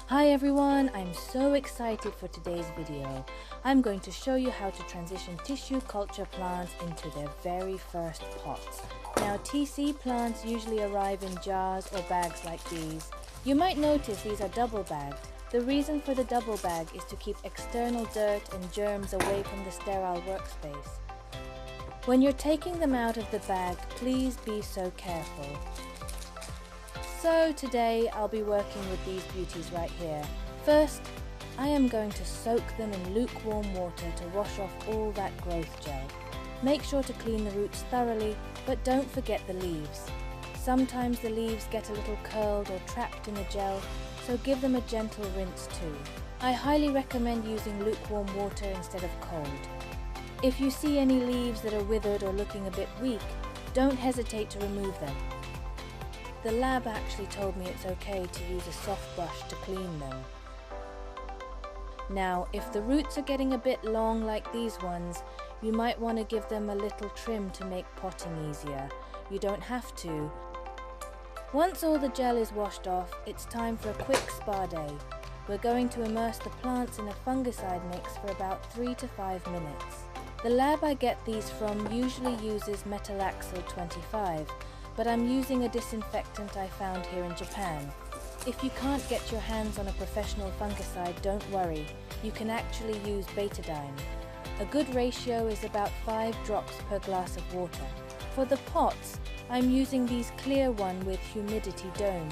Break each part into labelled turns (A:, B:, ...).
A: Hi everyone, I'm so excited for today's video. I'm going to show you how to transition tissue culture plants into their very first pots. Now TC plants usually arrive in jars or bags like these. You might notice these are double bagged. The reason for the double bag is to keep external dirt and germs away from the sterile workspace. When you're taking them out of the bag, please be so careful. So today I'll be working with these beauties right here. First, I am going to soak them in lukewarm water to wash off all that growth gel. Make sure to clean the roots thoroughly, but don't forget the leaves. Sometimes the leaves get a little curled or trapped in the gel, so give them a gentle rinse too. I highly recommend using lukewarm water instead of cold. If you see any leaves that are withered or looking a bit weak, don't hesitate to remove them. The lab actually told me it's okay to use a soft brush to clean them. Now, if the roots are getting a bit long like these ones, you might want to give them a little trim to make potting easier. You don't have to. Once all the gel is washed off, it's time for a quick spa day. We're going to immerse the plants in a fungicide mix for about 3 to 5 minutes. The lab I get these from usually uses metalaxyl 25, but I'm using a disinfectant I found here in Japan. If you can't get your hands on a professional fungicide, don't worry. You can actually use betadine. A good ratio is about 5 drops per glass of water. For the pots, I'm using these clear one with humidity dome.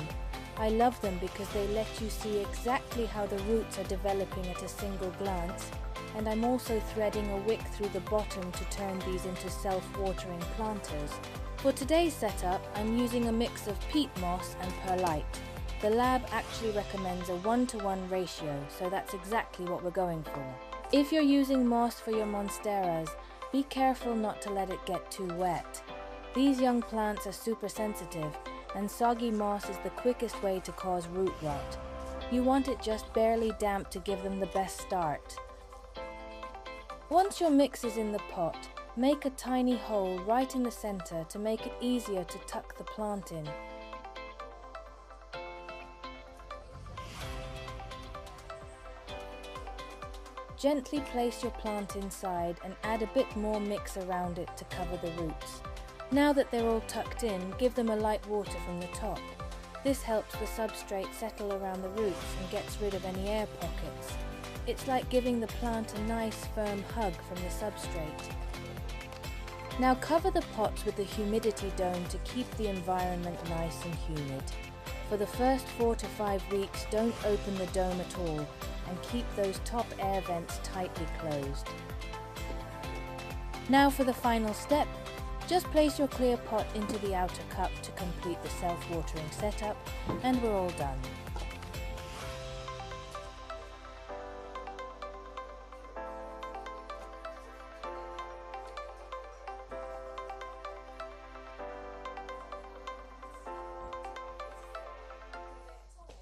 A: I love them because they let you see exactly how the roots are developing at a single glance, and I'm also threading a wick through the bottom to turn these into self-watering planters. For today's setup, I'm using a mix of peat moss and perlite. The lab actually recommends a 1-to-1 ratio, so that's exactly what we're going for. If you're using moss for your monsteras, be careful not to let it get too wet. These young plants are super sensitive, and soggy moss is the quickest way to cause root rot. You want it just barely damp to give them the best start. Once your mix is in the pot, make a tiny hole right in the center to make it easier to tuck the plant in. Gently place your plant inside and add a bit more mix around it to cover the roots. Now that they're all tucked in, give them a light water from the top. This helps the substrate settle around the roots and gets rid of any air pockets. It's like giving the plant a nice firm hug from the substrate. Now cover the pots with the humidity dome to keep the environment nice and humid. For the first 4 to 5 weeks, don't open the dome at all and keep those top air vents tightly closed. Now for the final step, just place your clear pot into the outer cup to complete the self-watering setup, and we're all done.